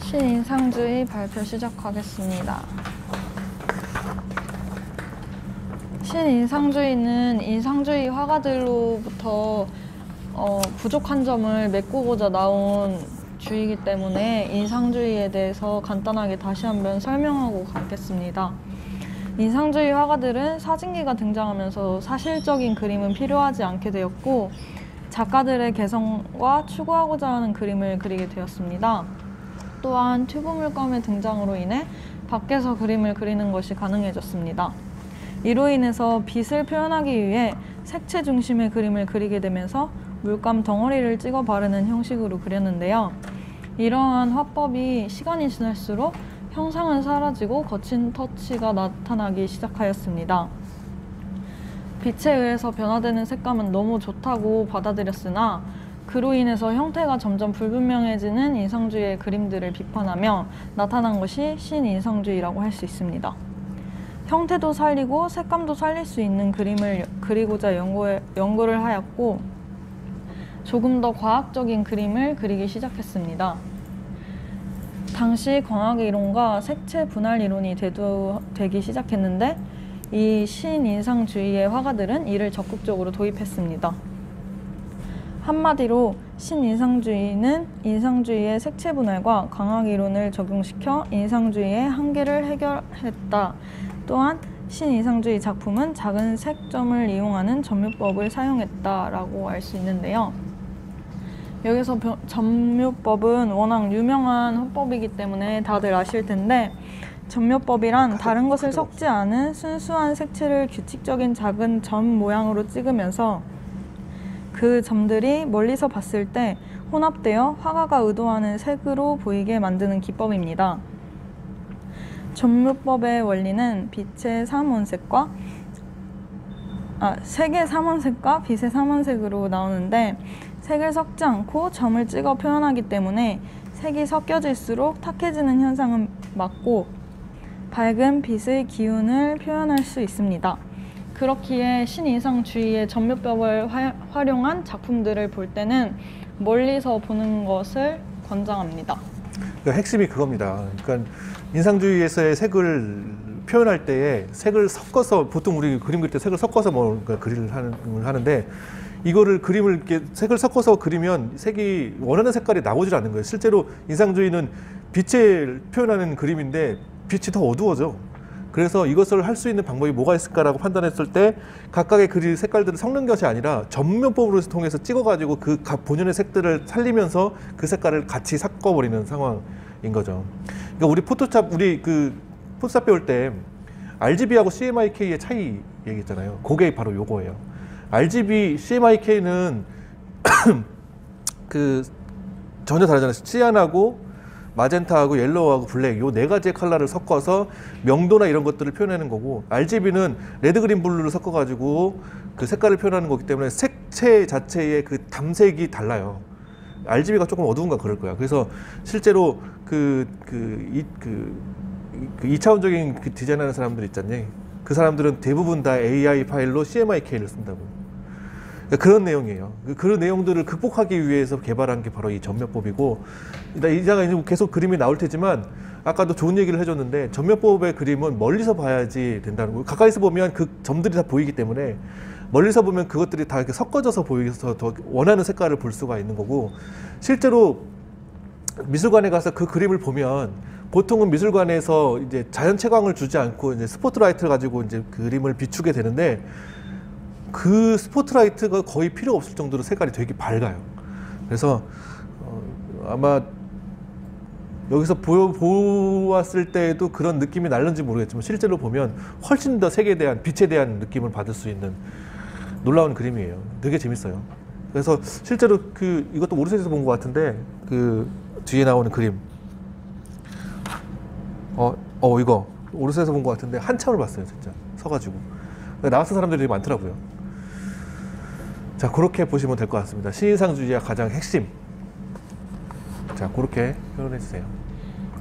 신인상주의 발표 시작하겠습니다. 신인상주의는 인상주의 화가들로부터 부족한 점을 메꾸고자 나온 주의이기 때문에 인상주의에 대해서 간단하게 다시 한번 설명하고 가겠습니다. 인상주의 화가들은 사진기가 등장하면서 사실적인 그림은 필요하지 않게 되었고 작가들의 개성과 추구하고자 하는 그림을 그리게 되었습니다. 또한 튜브 물감의 등장으로 인해 밖에서 그림을 그리는 것이 가능해졌습니다. 이로 인해서 빛을 표현하기 위해 색채 중심의 그림을 그리게 되면서 물감 덩어리를 찍어 바르는 형식으로 그렸는데요. 이러한 화법이 시간이 지날수록 형상은 사라지고 거친 터치가 나타나기 시작하였습니다. 빛에 의해서 변화되는 색감은 너무 좋다고 받아들였으나 그로 인해서 형태가 점점 불분명해지는 인상주의의 그림들을 비판하며 나타난 것이 신인상주의라고 할 수 있습니다. 형태도 살리고 색감도 살릴 수 있는 그림을 그리고자 연구를 하였고 조금 더 과학적인 그림을 그리기 시작했습니다. 당시 광학 이론과 색채 분할 이론이 대두되기 시작했는데 이 신인상주의의 화가들은 이를 적극적으로 도입했습니다. 한마디로 신인상주의는 인상주의의 색채 분할과 광학 이론을 적용시켜 인상주의의 한계를 해결했다. 또한 신인상주의 작품은 작은 색점을 이용하는 점묘법을 사용했다라고 알 수 있는데요. 여기서 점묘법은 워낙 유명한 화법이기 때문에 다들 아실 텐데 점묘법이란 다른 것을 섞지 않은 순수한 색채를 규칙적인 작은 점 모양으로 찍으면서 그 점들이 멀리서 봤을 때 혼합되어 화가가 의도하는 색으로 보이게 만드는 기법입니다. 점묘법의 원리는 색의 3원색과 빛의 3원색으로 나오는데 색을 섞지 않고 점을 찍어 표현하기 때문에 색이 섞여질수록 탁해지는 현상은 막고 밝은 빛의 기운을 표현할 수 있습니다. 그렇기에 신인상주의의 점묘법을 활용한 작품들을 볼 때는 멀리서 보는 것을 권장합니다. 그러니까 핵심이 그겁니다. 그러니까 인상주의에서의 색을 표현할 때에 색을 섞어서 보통 우리 그림 그릴 때 색을 섞어서 그림을 하는데 이거를 그림을 이렇게 색을 섞어서 그리면 색이 원하는 색깔이 나오질 않는 거예요. 실제로 인상주의는 빛을 표현하는 그림인데 빛이 더 어두워져. 그래서 이것을 할 수 있는 방법이 뭐가 있을까라고 판단했을 때 각각의 그릴 색깔들을 섞는 것이 아니라 점묘법으로 통해서 찍어가지고 그 각 본연의 색들을 살리면서 그 색깔을 같이 섞어버리는 상황인 거죠. 그러니까 우리 포토샵 배울 때 RGB하고 CMYK의 차이 얘기했잖아요. 그게 바로 요거예요. RGB, CMYK는 전혀 다르잖아요. 시안하고 마젠타하고 옐로우하고 블랙 요 네 가지의 컬러를 섞어서 명도나 이런 것들을 표현하는 거고 RGB는 레드, 그린, 블루를 섞어가지고 그 색깔을 표현하는 거기 때문에 색채 자체의 그 담색이 달라요. RGB가 조금 어두운가 그럴 거야. 그래서 실제로 2차원적인 디자인하는 사람들 있잖니. 그 사람들은 대부분 다 AI 파일로 CMYK를 쓴다고. 그러니까 그런 내용이에요. 그런 내용들을 극복하기 위해서 개발한 게 바로 이 점묘법이고, 이자가 이제 계속 그림이 나올 테지만 아까도 좋은 얘기를 해줬는데 점묘법의 그림은 멀리서 봐야지 된다는 거예요. 가까이서 보면 그 점들이 다 보이기 때문에 멀리서 보면 그것들이 다 이렇게 섞어져서 보여서 더 원하는 색깔을 볼 수가 있는 거고, 실제로 미술관에 가서 그 그림을 보면 보통은 미술관에서 이제 자연 채광을 주지 않고 이제 스포트라이트를 가지고 이제 그림을 비추게 되는데 그 스포트라이트가 거의 필요 없을 정도로 색깔이 되게 밝아요. 그래서 아마 여기서 보았을 때에도 그런 느낌이 날는지 모르겠지만 실제로 보면 훨씬 더 색에 대한, 빛에 대한 느낌을 받을 수 있는 놀라운 그림이에요. 되게 재밌어요. 그래서 실제로 이것도 오르세에서 본 것 같은데 그 뒤에 나오는 그림 이거 오르세에서 본 것 같은데 한참을 봤어요. 진짜 서가지고 나왔던 사람들이 되게 많더라고요. 자, 그렇게 보시면 될 것 같습니다. 신인상주의의 가장 핵심. 자, 그렇게 표현해 주세요.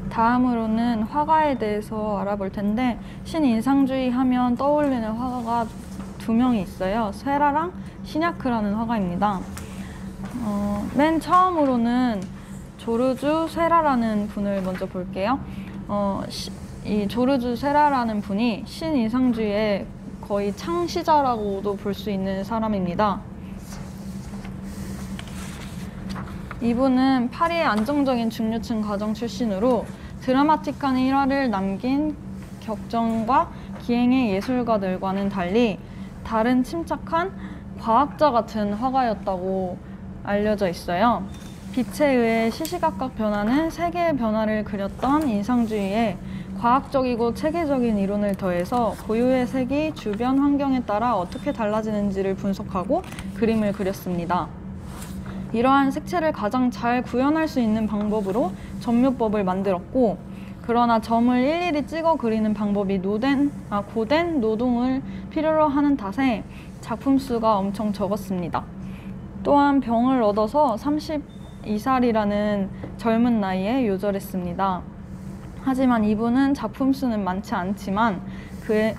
다음으로는 화가에 대해서 알아볼 텐데 신인상주의 하면 떠올리는 화가가 두 명이 있어요. 세라랑 시냐크라는 화가입니다. 맨 처음으로는 조르주 세라라는 분을 먼저 볼게요. 이 조르주 세라라는 분이 신이상주의의 거의 창시자라고도 볼 수 있는 사람입니다. 이분은 파리의 안정적인 중류층 가정 출신으로 드라마틱한 일화를 남긴 격정과 기행의 예술가들과는 달리 다른 침착한 과학자 같은 화가였다고 알려져 있어요. 빛에 의해 시시각각 변하는 세계의 변화를 그렸던 인상주의에 과학적이고 체계적인 이론을 더해서 고유의 색이 주변 환경에 따라 어떻게 달라지는지를 분석하고 그림을 그렸습니다. 이러한 색채를 가장 잘 구현할 수 있는 방법으로 점묘법을 만들었고, 그러나 점을 일일이 찍어 그리는 방법이 고된 노동을 필요로 하는 탓에 작품 수가 엄청 적었습니다. 또한 병을 얻어서 32살이라는 젊은 나이에 요절했습니다. 하지만 이분은 작품 수는 많지 않지만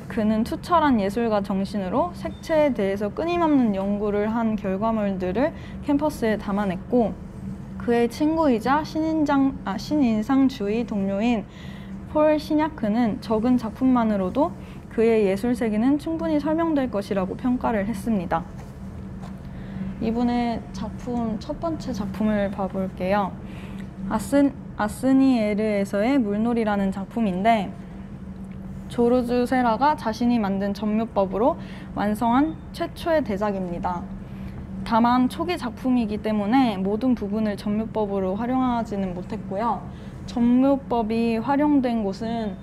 그는 투철한 예술가 정신으로 색채에 대해서 끊임없는 연구를 한 결과물들을 캠퍼스에 담아냈고, 그의 친구이자 신인상주의 동료인 폴 시냐크는 적은 작품만으로도 그의 예술 세계는 충분히 설명될 것이라고 평가를 했습니다. 이분의 작품, 첫 번째 작품을 봐볼게요. 아스니에르에서의 물놀이라는 작품인데, 조르주 세라가 자신이 만든 점묘법으로 완성한 최초의 대작입니다. 다만 초기 작품이기 때문에 모든 부분을 점묘법으로 활용하지는 못했고요. 점묘법이 활용된 곳은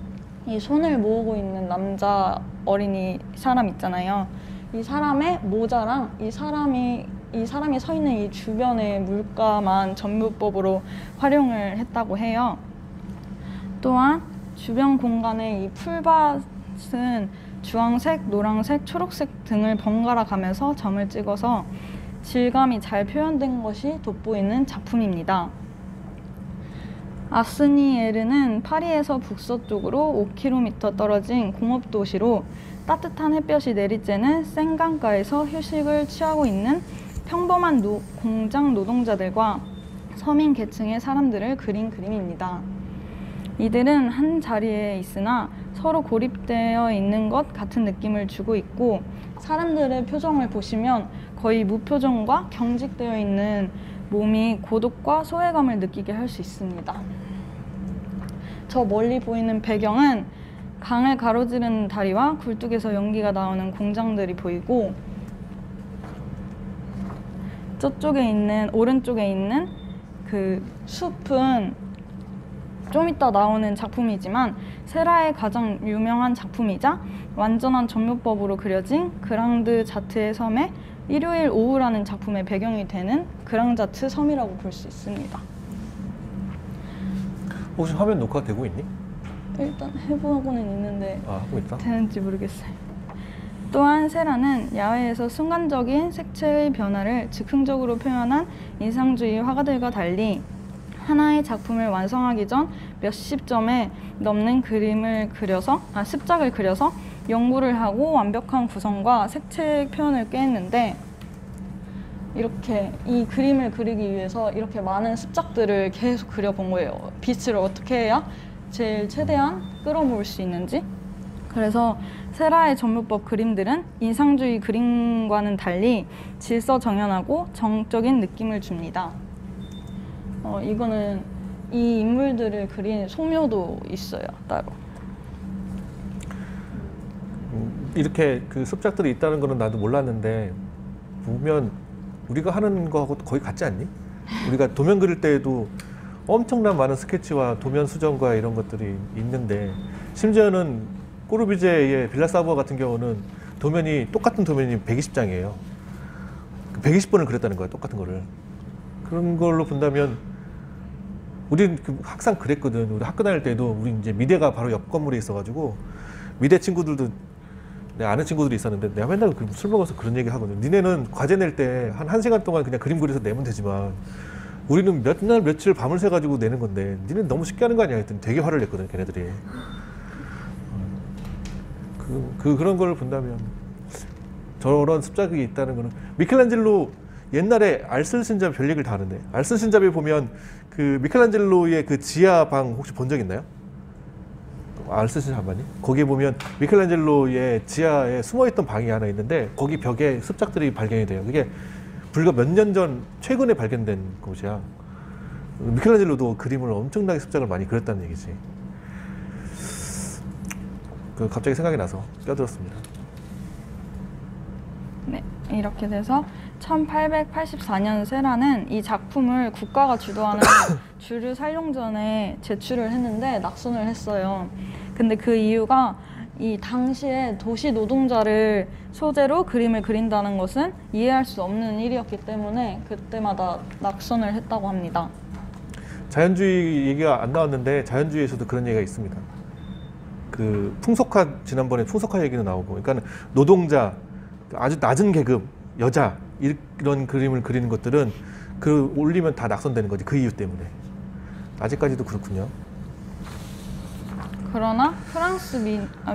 이 손을 모으고 있는 남자 어린이 사람 있잖아요. 이 사람의 모자랑 이 사람이 서 있는 이 주변의 물가만 점묘법으로 활용을 했다고 해요. 또한 주변 공간의 이 풀밭은 주황색, 노란색, 초록색 등을 번갈아 가면서 점을 찍어서 질감이 잘 표현된 것이 돋보이는 작품입니다. 아스니에르는 파리에서 북서쪽으로 5km 떨어진 공업도시로 따뜻한 햇볕이 내리쬐는 센강가에서 휴식을 취하고 있는 평범한 공장 노동자들과 서민 계층의 사람들을 그린 그림입니다. 이들은 한 자리에 있으나 서로 고립되어 있는 것 같은 느낌을 주고 있고, 사람들의 표정을 보시면 거의 무표정과 경직되어 있는 몸이 고독과 소외감을 느끼게 할 수 있습니다. 저 멀리 보이는 배경은 강을 가로지르는 다리와 굴뚝에서 연기가 나오는 공장들이 보이고, 저쪽에 있는 오른쪽에 있는 그 숲은 좀 이따 나오는 작품이지만 세라의 가장 유명한 작품이자 완전한 점묘법으로 그려진 그랑드 자트의 섬의 일요일 오후라는 작품의 배경이 되는 그랑자트 섬이라고 볼 수 있습니다. 혹시 화면 녹화 되고 있니? 일단 해보고는 있는데 하고 있다? 되는지 모르겠어요. 또한 세라는 야외에서 순간적인 색채의 변화를 즉흥적으로 표현한 인상주의 화가들과 달리 하나의 작품을 완성하기 전 몇십 점에 넘는 습작을 그려서 연구를 하고 완벽한 구성과 색채 표현을 꾀했는데, 이렇게 이 그림을 그리기 위해서 이렇게 많은 습작들을 계속 그려본 거예요. 빛을 어떻게 해야 최대한 끌어모을 수 있는지. 그래서 세라의 점묘법 그림들은 인상주의 그림과는 달리 질서정연하고 정적인 느낌을 줍니다. 이거는 이 인물들을 그린 소묘도 있어요, 따로. 이렇게 그 습작들이 있다는 거는 나도 몰랐는데, 보면 우리가 하는 거하고 거의 같지 않니? 우리가 도면 그릴 때에도 엄청난 많은 스케치와 도면 수정과 이런 것들이 있는데, 심지어는 꼬르비제의 빌라 사부아 같은 경우는 똑같은 도면이 120장이에요. 120번을 그렸다는 거야, 똑같은 거를. 그런 걸로 본다면 우리는 항상 그랬거든. 우리 학교 다닐 때도 우리 이제 미대가 바로 옆 건물에 있어가지고 미대 친구들도 내가 아는 친구들이 있었는데 내가 맨날 술 먹어서 그런 얘기 하거든. 니네는 과제 낼 때 한 시간 동안 그냥 그림 그려서 내면 되지만 우리는 몇 날 며칠 밤을 새가지고 내는 건데 니네는 너무 쉽게 하는 거 아니야 했더니 되게 화를 냈거든, 걔네들이. 그런 걸 본다면 저런 습작이 있다는 거는 미켈란젤로 옛날에 알쓸신잡 별 얘기를 다 하는데 알쓸신잡에 보면 그 미켈란젤로의 그 지하 방 혹시 본 적 있나요? 알쓸신잡 아니? 거기에 보면 미켈란젤로의 지하에 숨어있던 방이 하나 있는데 거기 벽에 습작들이 발견이 돼요. 그게 불과 몇 년 전 최근에 발견된 곳이야. 미켈란젤로도 그림을 엄청나게 습작을 많이 그렸다는 얘기지. 그 갑자기 생각이 나서 껴들었습니다. 네, 이렇게 돼서 1884년 세라는 이 작품을 국가가 주도하는 주류 살롱전에 제출을 했는데 낙선을 했어요. 근데 그 이유가 이 당시에 도시 노동자를 소재로 그림을 그린다는 것은 이해할 수 없는 일이었기 때문에 그때마다 낙선을 했다고 합니다. 자연주의 얘기가 안 나왔는데 자연주의에서도 그런 얘기가 있습니다. 그 풍속화, 지난번에 풍속화 얘기도 나오고, 그러니까 노동자, 아주 낮은 계급, 여자 이런 그림을 그리는 것들은 그 올리면 다 낙선되는 거지, 그 이유 때문에. 아직까지도 그렇군요. 그러나 프랑스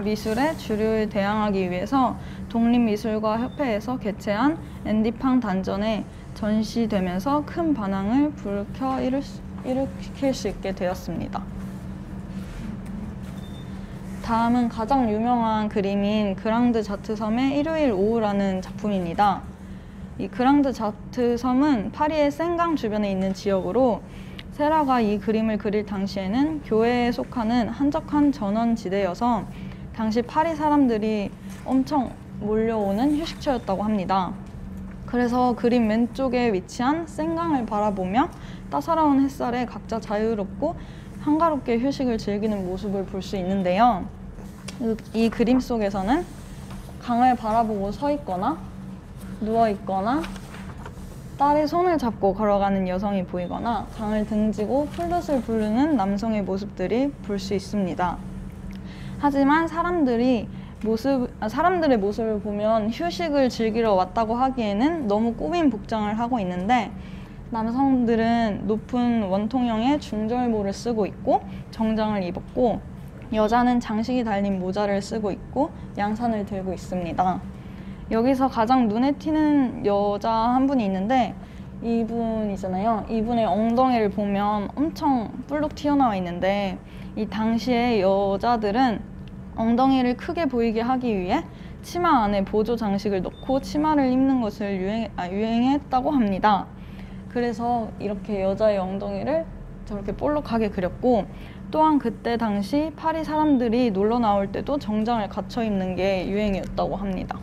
미술의 주류에 대항하기 위해서 독립미술가 협회에서 개최한 앤디팡 단전에 전시되면서 큰 반항을 일으킬 수 있게 되었습니다. 다음은 가장 유명한 그림인 그랑드 자트 섬의 일요일 오후라는 작품입니다. 이 그랑드 자트 섬은 파리의 생강 주변에 있는 지역으로 세라가 이 그림을 그릴 당시에는 교회에 속하는 한적한 전원지대여서 당시 파리 사람들이 엄청 몰려오는 휴식처였다고 합니다. 그래서 그림 왼쪽에 위치한 생강을 바라보며 따사로운 햇살에 각자 자유롭고 한가롭게 휴식을 즐기는 모습을 볼 수 있는데요. 이 그림 속에서는 강을 바라보고 서 있거나 누워 있거나 딸의 손을 잡고 걸어가는 여성이 보이거나 강을 등지고 플룻을 부르는 남성의 모습들이 볼 수 있습니다. 하지만 사람들의 모습을 보면 휴식을 즐기러 왔다고 하기에는 너무 꾸민 복장을 하고 있는데 남성들은 높은 원통형의 중절모를 쓰고 있고 정장을 입었고 여자는 장식이 달린 모자를 쓰고 있고 양산을 들고 있습니다. 여기서 가장 눈에 띄는 여자 한 분이 있는데 이분이잖아요. 이분의 엉덩이를 보면 엄청 뿔룩 튀어나와 있는데 이 당시에 여자들은 엉덩이를 크게 보이게 하기 위해 치마 안에 보조 장식을 넣고 치마를 입는 것을 유행했다고 합니다. 그래서 이렇게 여자의 엉덩이를 저렇게 볼록하게 그렸고 또한 그때 당시 파리 사람들이 놀러 나올 때도 정장을 갖춰 입는 게 유행이었다고 합니다.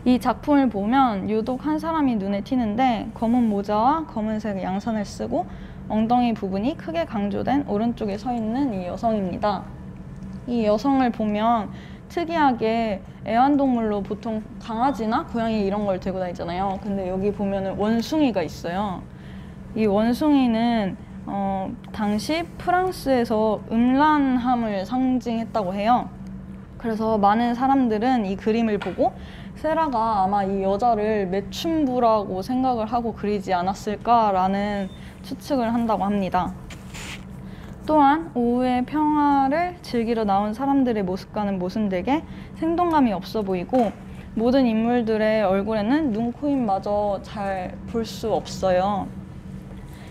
이 작품을 보면 유독 한 사람이 눈에 띄는데 검은 모자와 검은색 양산을 쓰고 엉덩이 부분이 크게 강조된 오른쪽에 서 있는 이 여성입니다. 이 여성을 보면 특이하게 애완동물로 보통 강아지나 고양이 이런 걸 들고 다니잖아요. 근데 여기 보면은 원숭이가 있어요. 이 원숭이는 당시 프랑스에서 음란함을 상징했다고 해요. 그래서 많은 사람들은 이 그림을 보고 세라가 아마 이 여자를 매춘부라고 생각을 하고 그리지 않았을까라는 추측을 한다고 합니다. 또한 오후의 평화를 즐기러 나온 사람들의 모습과는 모순되게 생동감이 없어 보이고 모든 인물들의 얼굴에는 눈, 코, 입마저 잘 볼 수 없어요.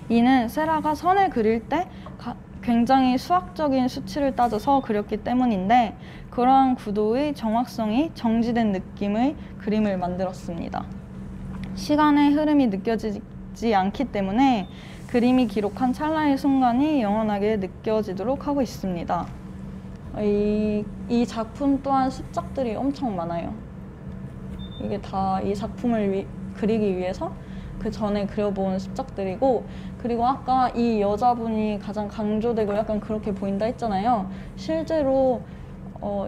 이는 세라가 선을 그릴 때 굉장히 수학적인 수치를 따져서 그렸기 때문인데 그러한 구도의 정확성이 정지된 느낌의 그림을 만들었습니다. 시간의 흐름이 느껴지지 않기 때문에 그림이 기록한 찰나의 순간이 영원하게 느껴지도록 하고 있습니다. 이 작품 또한 습작들이 엄청 많아요. 이게 다 이 작품을 그리기 위해서 그 전에 그려본 습작들이고 그리고 아까 이 여자분이 가장 강조되고 약간 그렇게 보인다 했잖아요. 실제로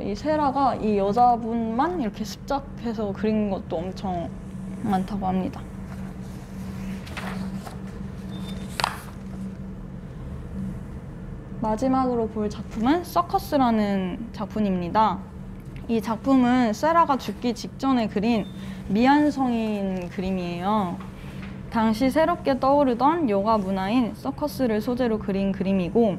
이 세라가 이 여자분만 이렇게 습작해서 그린 것도 엄청 많다고 합니다. 마지막으로 볼 작품은 서커스라는 작품입니다. 이 작품은 세라가 죽기 직전에 그린 미완성인 그림이에요. 당시 새롭게 떠오르던 여가 문화인 서커스를 소재로 그린 그림이고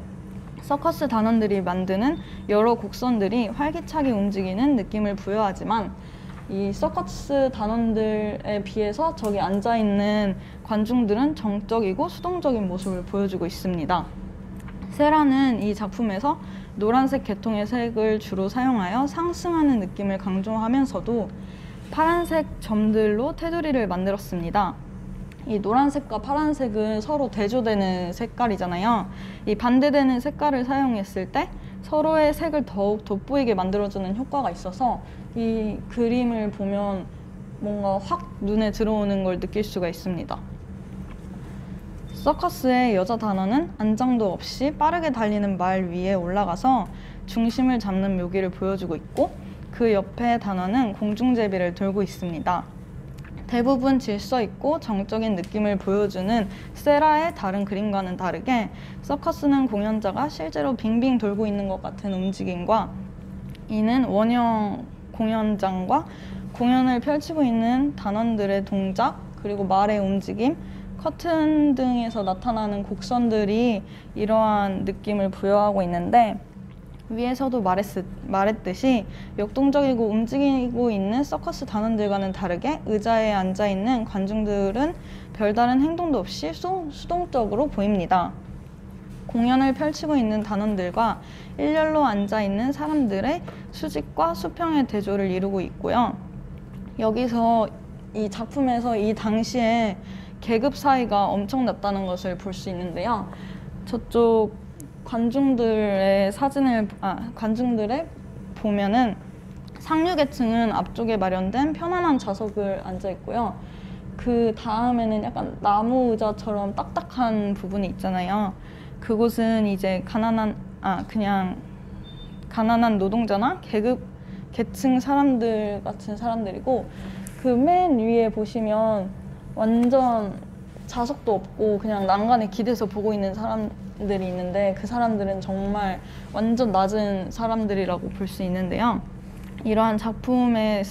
서커스 단원들이 만드는 여러 곡선들이 활기차게 움직이는 느낌을 부여하지만 이 서커스 단원들에 비해서 저기 앉아있는 관중들은 정적이고 수동적인 모습을 보여주고 있습니다. 세라는 이 작품에서 노란색 계통의 색을 주로 사용하여 상승하는 느낌을 강조하면서도 파란색 점들로 테두리를 만들었습니다. 이 노란색과 파란색은 서로 대조되는 색깔이잖아요. 이 반대되는 색깔을 사용했을 때 서로의 색을 더욱 돋보이게 만들어주는 효과가 있어서 이 그림을 보면 뭔가 확 눈에 들어오는 걸 느낄 수가 있습니다. 서커스의 여자 단원은 안장도 없이 빠르게 달리는 말 위에 올라가서 중심을 잡는 묘기를 보여주고 있고, 그 옆에 단원은 공중제비를 들고 있습니다. 대부분 질서 있고 정적인 느낌을 보여주는 세라의 다른 그림과는 다르게 서커스는 공연자가 실제로 빙빙 돌고 있는 것 같은 움직임과, 이는 원형 공연장과 공연을 펼치고 있는 단원들의 동작, 그리고 말의 움직임, 커튼 등에서 나타나는 곡선들이 이러한 느낌을 부여하고 있는데, 위에서도 말했듯이 역동적이고 움직이고 있는 서커스 단원들과는 다르게 의자에 앉아있는 관중들은 별다른 행동도 없이 수동적으로 보입니다. 공연을 펼치고 있는 단원들과 일렬로 앉아있는 사람들의 수직과 수평의 대조를 이루고 있고요. 여기서 이 작품에서 이 당시에 계급 사이가 엄청났다는 것을 볼 수 있는데요. 저쪽 관중들의 보면은 상류계층은 앞쪽에 마련된 편안한 좌석을 앉아 있고요. 그 다음에는 약간 나무 의자처럼 딱딱한 부분이 있잖아요. 그곳은 이제 가난한 노동자나 계층 사람들 같은 사람들이고, 그 맨 위에 보시면 완전 좌석도 없고 그냥 난간에 기대서 보고 있는 사람들이 있는데, 그 사람들은 정말 완전 낮은 사람들이라고 볼 수 있는데요. 이러한 작품을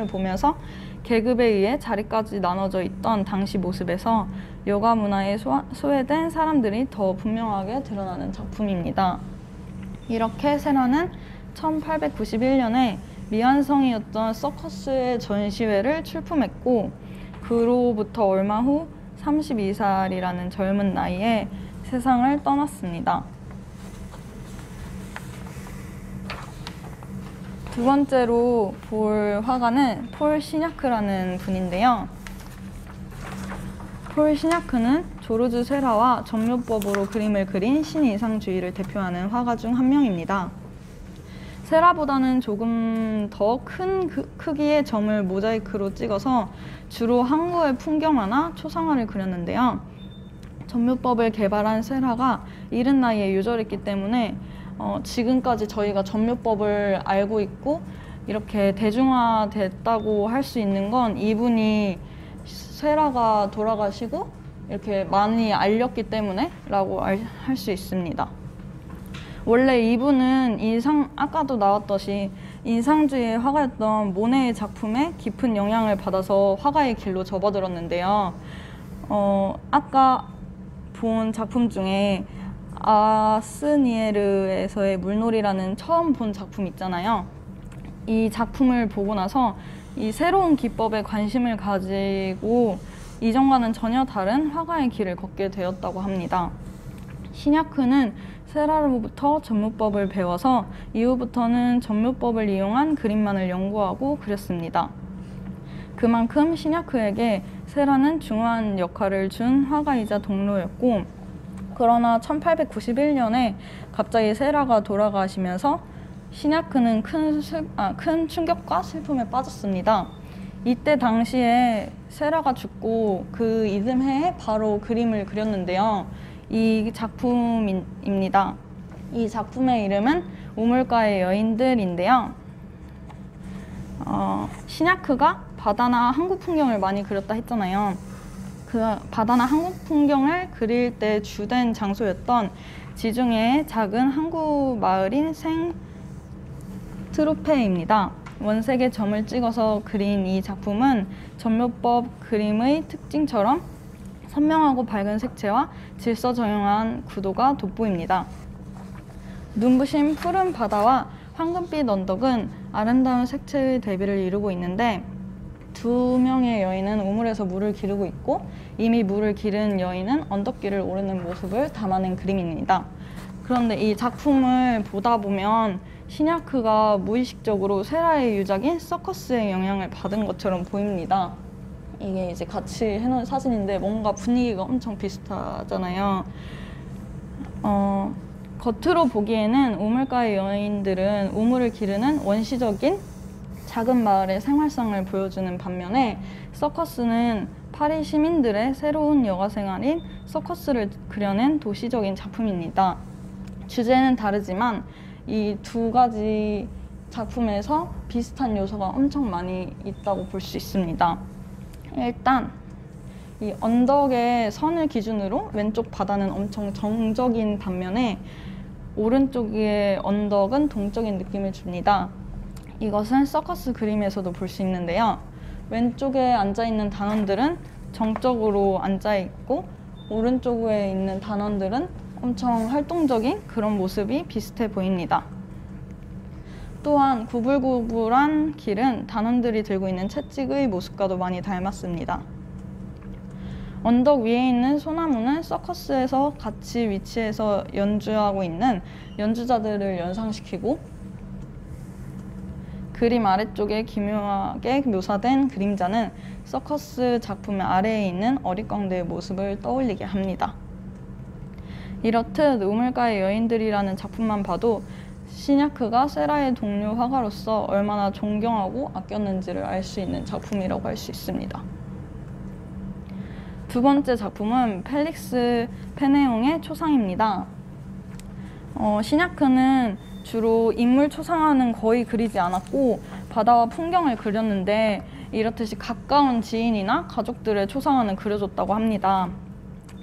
보면서 계급에 의해 자리까지 나눠져 있던 당시 모습에서 여가 문화에 소외된 사람들이 더 분명하게 드러나는 작품입니다. 이렇게 세라는 1891년에 미완성이었던 서커스의 전시회를 출품했고, 그로부터 얼마 후 32살이라는 젊은 나이에 세상을 떠났습니다. 두 번째로 볼 화가는 폴 시냐크라는 분인데요. 폴 시냐크는 조르주 세라와 점묘법으로 그림을 그린 신이상주의를 대표하는 화가 중 한 명입니다. 세라보다는 조금 더 큰 크기의 점을 모자이크로 찍어서 주로 항구의 풍경화나 초상화를 그렸는데요. 점묘법을 개발한 세라가 이른 나이에 유절했기 때문에 지금까지 저희가 점묘법을 알고 있고 이렇게 대중화됐다고 할 수 있는 건 이분이 세라가 돌아가시고 이렇게 많이 알렸기 때문에 라고 할 수 있습니다. 원래 이분은 아까도 나왔듯이 인상주의의 화가였던 모네의 작품에 깊은 영향을 받아서 화가의 길로 접어들었는데요. 아까 본 작품 중에 아스니에르에서의 물놀이라는 처음 본 작품 있잖아요. 이 작품을 보고 나서 이 새로운 기법에 관심을 가지고 이전과는 전혀 다른 화가의 길을 걷게 되었다고 합니다. 시냐크는 세라로부터 점묘법을 배워서 이후부터는 점묘법을 이용한 그림만을 연구하고 그렸습니다. 그만큼 시냐크에게 세라는 중요한 역할을 준 화가이자 동료였고, 그러나 1891년에 갑자기 세라가 돌아가시면서 시냐크는 큰 충격과 슬픔에 빠졌습니다. 이때 당시에 세라가 죽고 그 이듬해에 바로 그림을 그렸는데요. 이 작품입니다. 이 작품의 이름은 우물가의 여인들인데요. 시냐크가 바다나 항구 풍경을 많이 그렸다 했잖아요. 그 바다나 항구 풍경을 그릴 때 주된 장소였던 지중해의 작은 항구 마을인 생트로페입니다. 원색의 점을 찍어서 그린 이 작품은 점묘법 그림의 특징처럼 선명하고 밝은 색채와 질서정연한 구도가 돋보입니다. 눈부신 푸른 바다와 황금빛 언덕은 아름다운 색채의 대비를 이루고 있는데 두 명의 여인은 우물에서 물을 기르고 있고 이미 물을 기른 여인은 언덕길을 오르는 모습을 담아낸 그림입니다. 그런데 이 작품을 보다 보면 시냐크가 무의식적으로 세라의 유작인 서커스의 영향을 받은 것처럼 보입니다. 이게 이제 같이 해놓은 사진인데 뭔가 분위기가 엄청 비슷하잖아요. 겉으로 보기에는 우물가의 여인들은 우물을 기르는 원시적인 작은 마을의 생활상을 보여주는 반면에 서커스는 파리 시민들의 새로운 여가 생활인 서커스를 그려낸 도시적인 작품입니다. 주제는 다르지만 이 두 가지 작품에서 비슷한 요소가 엄청 많이 있다고 볼 수 있습니다. 일단 이 언덕의 선을 기준으로 왼쪽 바다는 엄청 정적인 반면에 오른쪽의 언덕은 동적인 느낌을 줍니다. 이것은 서커스 그림에서도 볼 수 있는데요. 왼쪽에 앉아있는 단원들은 정적으로 앉아있고 오른쪽에 있는 단원들은 엄청 활동적인 그런 모습이 비슷해 보입니다. 또한 구불구불한 길은 단원들이 들고 있는 채찍의 모습과도 많이 닮았습니다. 언덕 위에 있는 소나무는 서커스에서 같이 위치해서 연주하고 있는 연주자들을 연상시키고 그림 아래쪽에 기묘하게 묘사된 그림자는 서커스 작품의 아래에 있는 어릿광대의 모습을 떠올리게 합니다. 이렇듯 우물가의 여인들이라는 작품만 봐도 시냐크가 세라의 동료 화가로서 얼마나 존경하고 아꼈는지를 알 수 있는 작품이라고 할 수 있습니다. 두 번째 작품은 펠릭스 페네옹의 초상입니다. 시냐크는 주로 인물 초상화는 거의 그리지 않았고 바다와 풍경을 그렸는데 이렇듯이 가까운 지인이나 가족들의 초상화는 그려줬다고 합니다.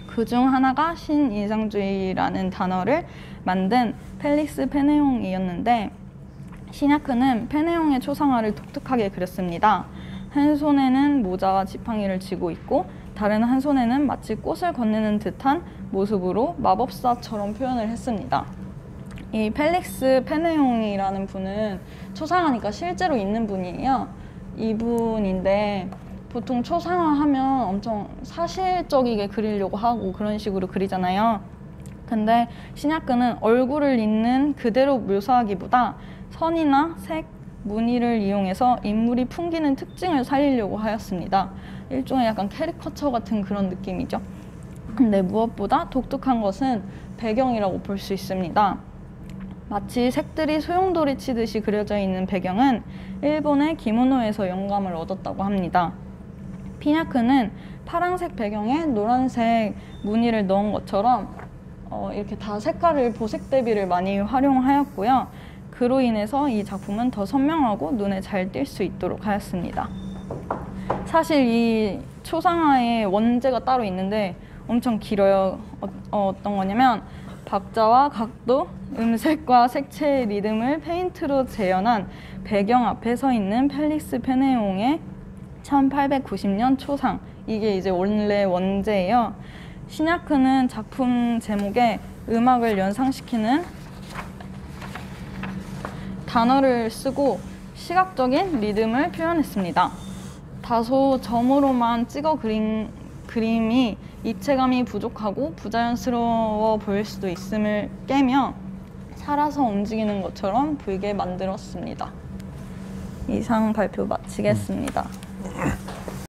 그중 하나가 신인상주의라는 단어를 만든 펠릭스 페네옹이었는데 시냐크는 페네옹의 초상화를 독특하게 그렸습니다. 한 손에는 모자와 지팡이를 쥐고 있고 다른 한 손에는 마치 꽃을 건네는 듯한 모습으로 마법사처럼 표현을 했습니다. 이 펠릭스 페네옹이라는 분은 초상화니까 실제로 있는 분이에요. 이분인데 보통 초상화하면 엄청 사실적이게 그리려고 하고 그런 식으로 그리잖아요. 근데 시냐크는 얼굴을 있는 그대로 묘사하기보다 선이나 색, 무늬를 이용해서 인물이 풍기는 특징을 살리려고 하였습니다. 일종의 약간 캐리커처 같은 그런 느낌이죠. 근데 무엇보다 독특한 것은 배경이라고 볼 수 있습니다. 마치 색들이 소용돌이 치듯이 그려져 있는 배경은 일본의 기모노에서 영감을 얻었다고 합니다. 시냐크는 파란색 배경에 노란색 무늬를 넣은 것처럼 이렇게 다 색깔을 보색 대비를 많이 활용하였고요. 그로 인해서 이 작품은 더 선명하고 눈에 잘 띌 수 있도록 하였습니다. 사실 이 초상화에 원제가 따로 있는데 엄청 길어요. 어떤 거냐면 박자와 각도, 음색과 색채의 리듬을 페인트로 재현한 배경 앞에 서 있는 펠릭스 페네옹의 1890년 초상, 이게 이제 원래 원제예요. 시냐크는 작품 제목에 음악을 연상시키는 단어를 쓰고 시각적인 리듬을 표현했습니다. 다소 점으로만 찍어 그린 그림이 입체감이 부족하고 부자연스러워 보일 수도 있음을 깨며 살아서 움직이는 것처럼 보이게 만들었습니다. 이상 발표 마치겠습니다.